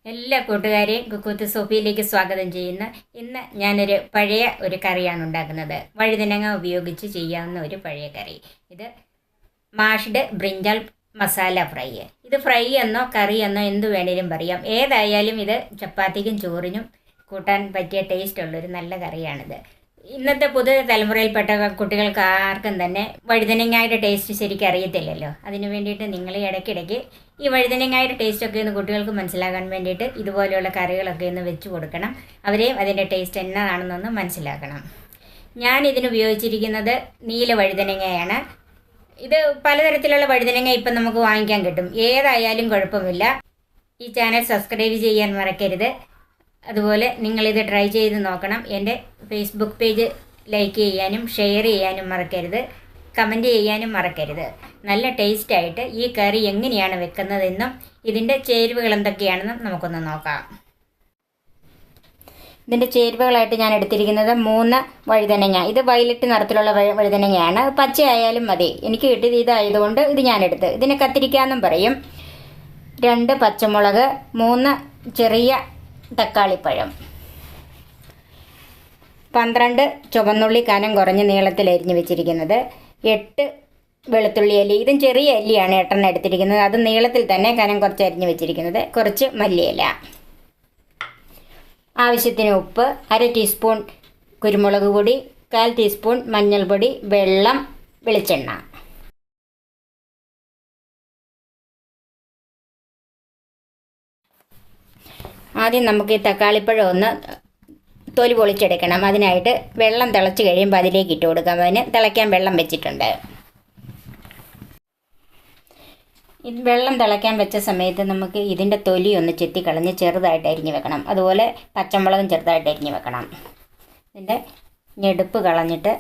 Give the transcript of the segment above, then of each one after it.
എല്ലാ കൂട്ടുകാരെയും കുക്കൂത്ത് സോഫിയിലേക്ക് സ്വാഗതം ചെയ്യുന്നു. ഇന്ന് ഞാനൊരു പഴയ ഒരു കറിയാണ് ഉണ്ടാക്കുന്നത്. വഴുതനങ്ങ ഉപയോഗിച്ച് ചെയ്യാവുന്ന ഒരു പഴയ കറി. ഇത് മാഷ്ഡ് ബ്രിഞ്ചാൾ മസാല ഫ്രൈ. ഇത് ഫ്രൈ എന്നോ കറി എന്നോ എന്ത് വേണേലും പറയാം. ഏതായാലും ഇത് ചപ്പാത്തിക്കും ചോറിനും കൂട്ടാൻ പറ്റിയ ടേസ്റ്റ് ഉള്ളൊരു നല്ല കറിയാണിത്. ഇന്നത്തെ പുതിയ തലമുറയിൽപ്പെട്ട കുട്ടികൾക്ക് ആർക്കും തന്നെ വഴുതനങ്ങയുടെ ടേസ്റ്റ് ശരിക്കും അറിയത്തില്ലല്ലോ. അതിന് വേണ്ടിയിട്ട് നിങ്ങൾ ഇടയ്ക്കിടയ്ക്ക് ഈ വഴുതനങ്ങയുടെ ടേസ്റ്റൊക്കെ ഒന്ന് കുട്ടികൾക്ക് മനസ്സിലാകാൻ വേണ്ടിയിട്ട് ഇതുപോലെയുള്ള കറികളൊക്കെ ഒന്ന് വെച്ച് കൊടുക്കണം. അവരെയും അതിൻ്റെ ടേസ്റ്റ് എന്നതാണെന്നൊന്ന് മനസ്സിലാക്കണം. ഞാൻ ഇതിന് ഉപയോഗിച്ചിരിക്കുന്നത് നീല വഴുതനങ്ങയാണ്. ഇത് പലതരത്തിലുള്ള വഴുതനങ്ങ ഇപ്പം നമുക്ക് വാങ്ങിക്കാൻ കിട്ടും. ഏതായാലും കുഴപ്പമില്ല. ഈ ചാനൽ സബ്സ്ക്രൈബ് ചെയ്യാൻ മറക്കരുത്. അതുപോലെ നിങ്ങളിത് ട്രൈ ചെയ്ത് നോക്കണം. എൻ്റെ ഫേസ്ബുക്ക് പേജ് ലൈക്ക് ചെയ്യാനും ഷെയർ ചെയ്യാനും മറക്കരുത്. കമൻറ്റ് ചെയ്യാനും മറക്കരുത്. നല്ല ടേസ്റ്റായിട്ട് ഈ കറി എങ്ങനെയാണ് വെക്കുന്നതെന്നും ഇതിൻ്റെ ചേരുവകൾ എന്തൊക്കെയാണെന്നും നമുക്കൊന്ന് നോക്കാം. ഇതിൻ്റെ ചേരുവകളായിട്ട് ഞാൻ എടുത്തിരിക്കുന്നത് 3 വഴുതനങ്ങ. ഇത് വയലറ്റ് നിറത്തിലുള്ള വഴുതനങ്ങയാണ്. പച്ചയായാലും മതി. എനിക്ക് കിട്ടിയത് ഇതായതുകൊണ്ട് ഇത് ഞാനെടുത്ത്. ഇതിനെ കത്തിരിക്കാന്നും പറയും. 2 പച്ചമുളക്, 3 ചെറിയ തക്കാളിപ്പഴം, 12 ചുവന്നുള്ളി കനം കുറഞ്ഞ് നീളത്തിൽ അരിഞ്ഞ് വെച്ചിരിക്കുന്നത്, 8 വെളുത്തുള്ളി അല്ലി. ഇതും ചെറിയ അല്ലിയാണ് 8 എടുത്തിരിക്കുന്നത്. അത് നീളത്തിൽ തന്നെ കനം കുറച്ച് അരിഞ്ഞ് വെച്ചിരിക്കുന്നത്. കുറച്ച് മല്ലിയില, ആവശ്യത്തിന് ഉപ്പ്, 1/2 ടീസ്പൂൺ കുരുമുളക് പൊടി, 1/4 ടീസ്പൂൺ മഞ്ഞൾപ്പൊടി, വെള്ളം, വെളിച്ചെണ്ണ. ആദ്യം നമുക്ക് ഈ തക്കാളിപ്പഴം ഒന്ന് തൊലി പൊളിച്ചെടുക്കണം. അതിനായിട്ട് വെള്ളം തിളച്ച് കഴിയുമ്പോൾ അതിലേക്ക് ഇട്ട് കൊടുക്കാം. അതിന് തിളയ്ക്കാൻ വെള്ളം വെച്ചിട്ടുണ്ട്. ഇത് വെള്ളം തിളയ്ക്കാൻ വെച്ച സമയത്ത് നമുക്ക് ഇതിൻ്റെ തൊലി ഒന്ന് ചെത്തിക്കളഞ്ഞ് ചെറുതായിട്ട് അരിഞ്ഞ് വെക്കണം. അതുപോലെ പച്ചമുളകും ചെറുതായിട്ട് അരിഞ്ഞ് വെക്കണം. ഇതിൻ്റെ ഞെടുപ്പ് കളഞ്ഞിട്ട്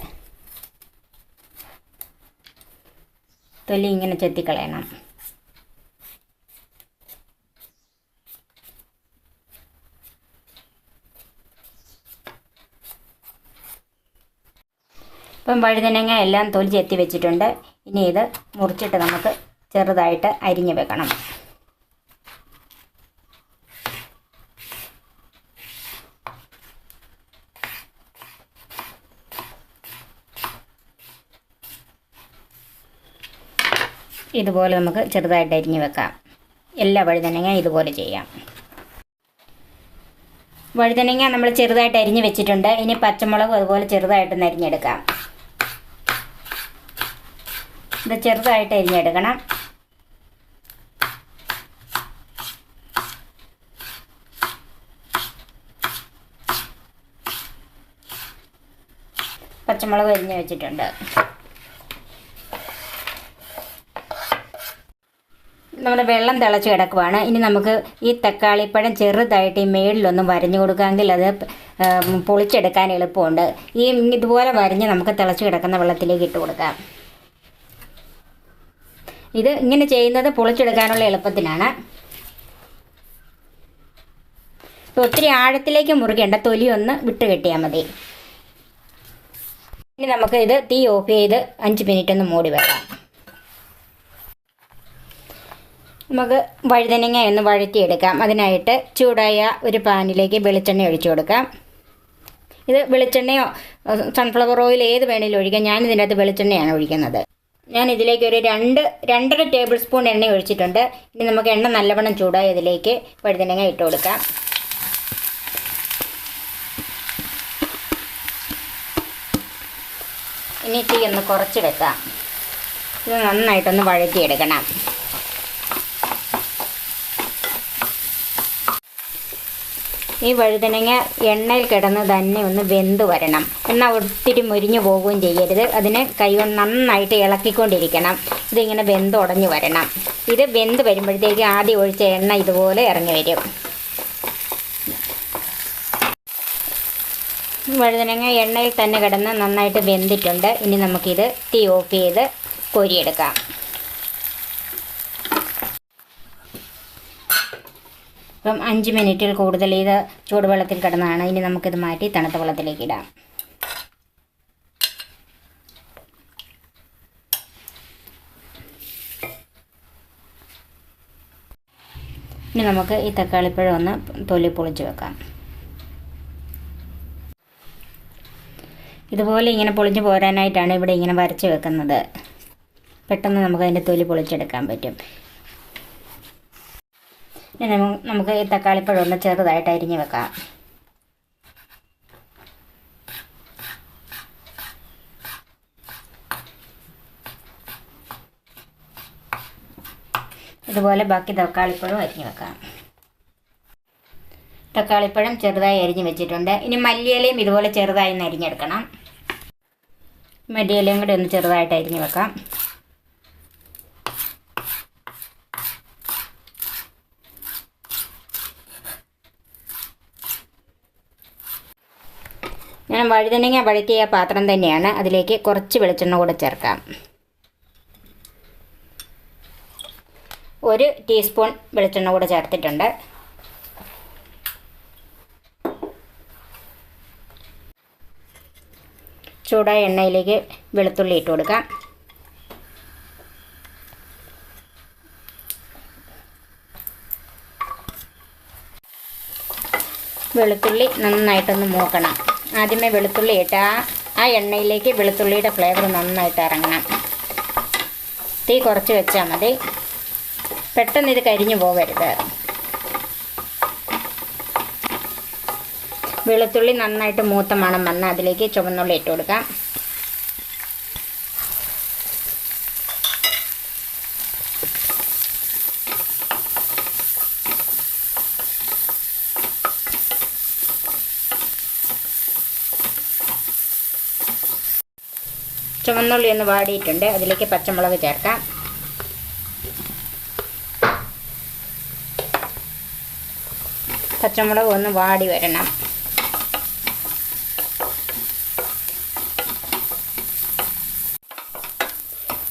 തൊലി ഇങ്ങനെ ചെത്തിക്കളയണം. ഇപ്പം വഴുതനങ്ങ എല്ലാം തൊലി ചെത്തി വെച്ചിട്ടുണ്ട്. ഇനി ഇത് മുറിച്ചിട്ട് നമുക്ക് ചെറുതായിട്ട് അരിഞ്ഞ് വെക്കണം. ഇതുപോലെ നമുക്ക് ചെറുതായിട്ട് അരിഞ്ഞ് വെക്കാം. എല്ലാ വഴുതനങ്ങ ഇതുപോലെ ചെയ്യാം. വഴുതനങ്ങ നമ്മൾ ചെറുതായിട്ട് അരിഞ്ഞ് വെച്ചിട്ടുണ്ട്. ഇനി പച്ചമുളകും അതുപോലെ ചെറുതായിട്ടൊന്ന് അരിഞ്ഞെടുക്കാം. ഇത് ചെറുതായിട്ട് അരിഞ്ഞെടുക്കണം. പച്ചമുളക് അരിഞ്ഞ് വെച്ചിട്ടുണ്ട്. നമ്മുടെ വെള്ളം തിളച്ച് കിടക്കുവാണ്. ഇനി നമുക്ക് ഈ തക്കാളിപ്പഴം ചെറുതായിട്ട് ഈ മേളിലൊന്നും വരഞ്ഞു കൊടുക്കാമെങ്കിൽ അത് പൊളിച്ചെടുക്കാൻ എളുപ്പമുണ്ട്. ഇതുപോലെ വരഞ്ഞ് നമുക്ക് തിളച്ച് കിടക്കുന്ന വെള്ളത്തിലേക്ക് ഇട്ട് കൊടുക്കാം. ഇത് ഇങ്ങനെ ചെയ്യുന്നത് പൊളിച്ചെടുക്കാനുള്ള എളുപ്പത്തിനാണ്. ഒത്തിരി ആഴത്തിലേക്ക് മുറുകേണ്ട, തൊലി ഒന്ന് വിട്ട് കെട്ടിയാൽ മതി. ഇനി നമുക്ക് ഇത് തീ ഓഫ് ചെയ്ത് 5 മിനിറ്റ് ഒന്ന് മൂടി വെക്കാം. നമുക്ക് വഴുതനങ്ങ ഒന്ന് വഴറ്റിയെടുക്കാം. അതിനായിട്ട് ചൂടായ ഒരു പാനിലേക്ക് വെളിച്ചെണ്ണ ഒഴിച്ചു കൊടുക്കാം. ഇത് വെളിച്ചെണ്ണയോ സൺഫ്ലവർ ഓയിൽ ഏത് വേണേലും ഒഴിക്കാം. ഞാനിതിനകത്ത് വെളിച്ചെണ്ണയാണ് ഒഴിക്കുന്നത്. ഞാൻ ഇതിലേക്ക് ഒരു 2-2.5 ടേബിൾ സ്പൂൺ എണ്ണ ഒഴിച്ചിട്ടുണ്ട്. ഇനി നമുക്ക് എണ്ണ നല്ലവണ്ണം ചൂടായി അതിലേക്ക് വഴുതനങ്ങ ഇട്ട് കൊടുക്കാം. ഇനി തീ ഒന്ന് കുറച്ച് വെക്കാം. ഇത് നന്നായിട്ടൊന്ന് വഴറ്റിയെടുക്കണം. ഈ വഴുതനങ്ങ എണ്ണയിൽ കിടന്ന് തന്നെ ഒന്ന് വെന്ത് വരണം. എന്നാൽ ഒത്തിരി മുരിഞ്ഞു പോവുകയും ചെയ്യരുത്. അതിന് കൈകൊണ്ട് നന്നായിട്ട് ഇളക്കിക്കൊണ്ടിരിക്കണം. ഇതിങ്ങനെ വെന്തുടഞ്ഞ് വരണം. ഇത് വെന്ത് വരുമ്പോഴത്തേക്ക് ആദ്യം ഒഴിച്ച എണ്ണ ഇതുപോലെ ഇറങ്ങി വരും. വഴുതനങ്ങ എണ്ണയിൽ തന്നെ കിടന്ന് നന്നായിട്ട് വെന്തിട്ടുണ്ട്. ഇനി നമുക്കിത് തീ ഓഫ് ചെയ്ത് കോരിയെടുക്കാം. ഇപ്പം 5 മിനിറ്റിൽ കൂടുതൽ ഇത് ചൂടുവെള്ളത്തിൽ കിടന്നതാണ്. ഇനി നമുക്കിത് മാറ്റി തണുത്ത വെള്ളത്തിലേക്ക് ഇടാം. ഇനി നമുക്ക് ഈ തക്കാളിപ്പഴം ഒന്ന് തൊലി പൊളിച്ച് വെക്കാം. ഇതുപോലെ ഇങ്ങനെ പൊളിച്ച് പോരാനായിട്ടാണ് ഇവിടെ ഇങ്ങനെ വരച്ച് വെക്കുന്നത്. പെട്ടെന്ന് നമുക്ക് അതിൻ്റെ തൊലി പൊളിച്ചെടുക്കാൻ പറ്റും. ഇനി നമുക്ക് ഈ തക്കാളിപ്പഴം ഒന്ന് ചെറുതായിട്ട് അരിഞ്ഞ് വെക്കാം. ഇതുപോലെ ബാക്കി തക്കാളിപ്പഴം അരിഞ്ഞ് വെക്കാം. തക്കാളിപ്പഴം ചെറുതായി അരിഞ്ഞ് വെച്ചിട്ടുണ്ട്. ഇനി മല്ലിയിലയും ഇതുപോലെ ചെറുതായി ഒന്ന് അരിഞ്ഞെടുക്കണം. മല്ലിയിലയും കൂടി ഒന്ന് ചെറുതായിട്ട് അരിഞ്ഞ് വെക്കാം. ഞാൻ വഴുതനങ്ങ വഴറ്റിയ പാത്രം തന്നെയാണ്. അതിലേക്ക് കുറച്ച് വെളിച്ചെണ്ണ കൂടെ ചേർക്കാം. 1 ടീസ്പൂൺ വെളിച്ചെണ്ണ കൂടെ ചേർത്തിട്ടുണ്ട്. ചൂടായ എണ്ണയിലേക്ക് വെളുത്തുള്ളി ഇട്ട് കൊടുക്കാം. വെളുത്തുള്ളി നന്നായിട്ടൊന്ന് മൂക്കണം. ആദ്യമേ വെളുത്തുള്ളി ഇട്ട് ആ എണ്ണയിലേക്ക് വെളുത്തുള്ളിയുടെ ഫ്ലേവർ നന്നായിട്ട് ഇറങ്ങണം. തീ കുറച്ച് വെച്ചാൽ മതി. പെട്ടെന്ന് ഇത് കരിഞ്ഞു പോകരുത്. വെളുത്തുള്ളി നന്നായിട്ട് മൂത്ത മണം വന്ന് അതിലേക്ക് ചുവന്നുള്ളി ഇട്ട് കൊടുക്കാം. ചുവന്നുള്ളി ഒന്ന് വാടിയിട്ടുണ്ട്. അതിലേക്ക് പച്ചമുളക് ചേർക്കാം. പച്ചമുളക് ഒന്ന് വാടി വരണം.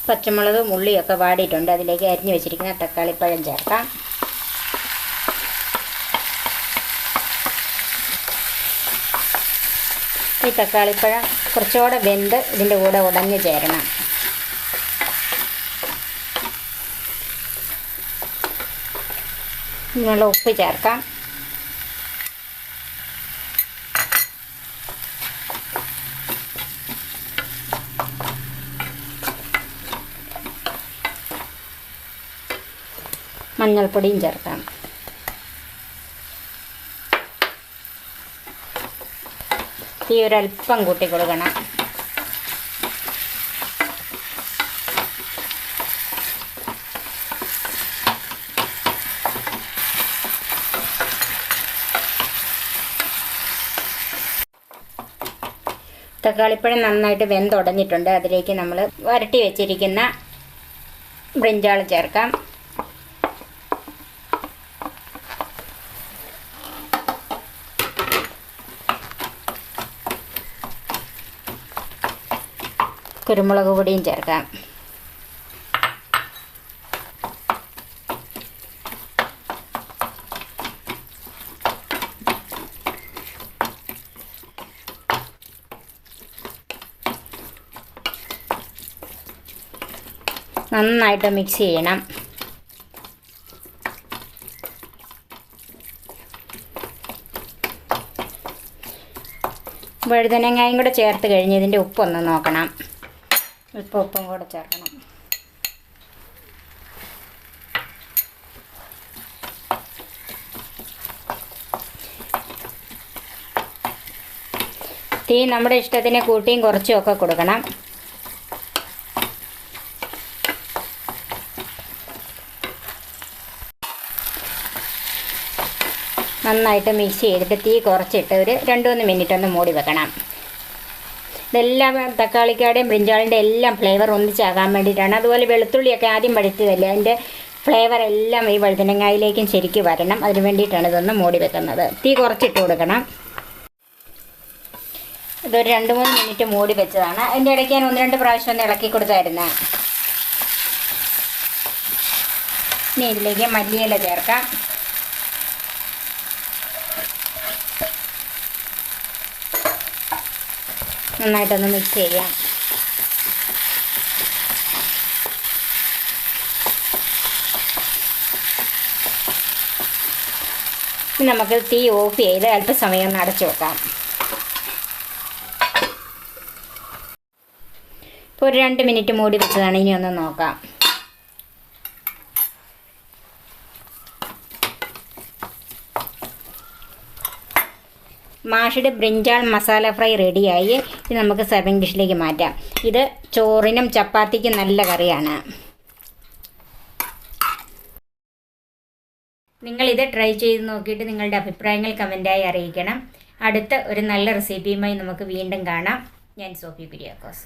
പച്ചമുളകും ഉള്ളിയൊക്കെ വാടിയിട്ടുണ്ട്. അതിലേക്ക് അരിഞ്ഞു വെച്ചിരിക്കുന്ന തക്കാളിപ്പഴം ചേർക്കാം. ഈ തക്കാളിപ്പഴം കുറച്ചുകൂടെ വെന്ത് ഇതിൻ്റെ കൂടെ ഉടഞ്ഞ് ചേരണം. ഇതിനുള്ള ഉപ്പ് ചേർക്കാം. മഞ്ഞൾപ്പൊടിയും ചേർക്കാം. തീ ഒരല്പം കൂട്ടി കൊടുക്കണം. തക്കാളിപ്പഴം നന്നായിട്ട് വെന്തുടഞ്ഞിട്ടുണ്ട്. അതിലേക്ക് നമ്മൾ വരട്ടി വെച്ചിരിക്കുന്ന ബ്രിഞ്ചാൾ ചേർക്കാം. കുരുമുളക് പൊടിയും ചേർക്കാം. നന്നായിട്ട് മിക്സ് ചെയ്യണം. വഴുതനങ്ങയും കൂടെ ചേർത്ത് കഴിഞ്ഞ് ഇതിൻ്റെ ഉപ്പൊന്ന് നോക്കണം. ഉപ്പും കൂടെ ചേർക്കണം. തീ നമ്മുടെ ഇഷ്ടത്തിന് കൂട്ടിയും കുറച്ചും ഒക്കെ കൊടുക്കണം. നന്നായിട്ട് മിക്സ് ചെയ്തിട്ട് തീ കുറച്ചിട്ട് ഒരു 2-3 മിനിറ്റ് ഒന്ന് മൂടി വെക്കണം. ഇതെല്ലാം തക്കാളിക്കാടെയും ബ്രിഞ്ചാളിൻ്റെ എല്ലാം ഫ്ലേവർ ഒന്നിച്ചാകാൻ വേണ്ടിയിട്ടാണ്. അതുപോലെ വെളുത്തുള്ളിയൊക്കെ ആദ്യം വഴറ്റിയതല്ലേ, അതിൻ്റെ ഫ്ലേവർ എല്ലാം ഈ വഴുതനങ്ങയിലേക്കും ശരിക്കും വരണം. അതിന് വേണ്ടിയിട്ടാണ് ഇതൊന്ന് മൂടി വെക്കുന്നത്. തീ കുറച്ചിട്ട് കൊടുക്കണം. ഇതൊരു 2-3 മിനിറ്റ് മൂടി വെച്ചതാണ്. അതിൻ്റെ ഇടയ്ക്ക് ഞാൻ 1-2 പ്രാവശ്യം ഒന്ന് ഇളക്കി കൊടുത്തായിരുന്നു. ഇനി ഇതിലേക്ക് മല്ലിയില ചേർക്കാം. നന്നായിട്ടൊന്ന് മിക്സ് ചെയ്യാം. ഇനി നമുക്ക് തീ ഓഫ് ചെയ്ത് അല്പസമയം ഒന്ന് അടച്ചു വെക്കാം. ഇപ്പോൾ ഒരു 2 മിനിറ്റ് മൂടി വെച്ചതാണ്. ഇനി ഒന്ന് നോക്കാം. മാഷ്ഡ് ബ്രിഞ്ചാൾ മസാല ഫ്രൈ റെഡിയായി. ഇത് നമുക്ക് സർവിങ് ഡിഷിലേക്ക് മാറ്റാം. ഇത് ചോറിനും ചപ്പാത്തിക്കും നല്ല കറിയാണ്. നിങ്ങളിത് ട്രൈ ചെയ്ത് നോക്കിയിട്ട് നിങ്ങളുടെ അഭിപ്രായങ്ങൾ കമൻറ്റായി അറിയിക്കണം. അടുത്ത ഒരു നല്ല റെസിപ്പിയുമായി നമുക്ക് വീണ്ടും കാണാം. ഞാൻ സോഫി കുര്യാക്കോസ്.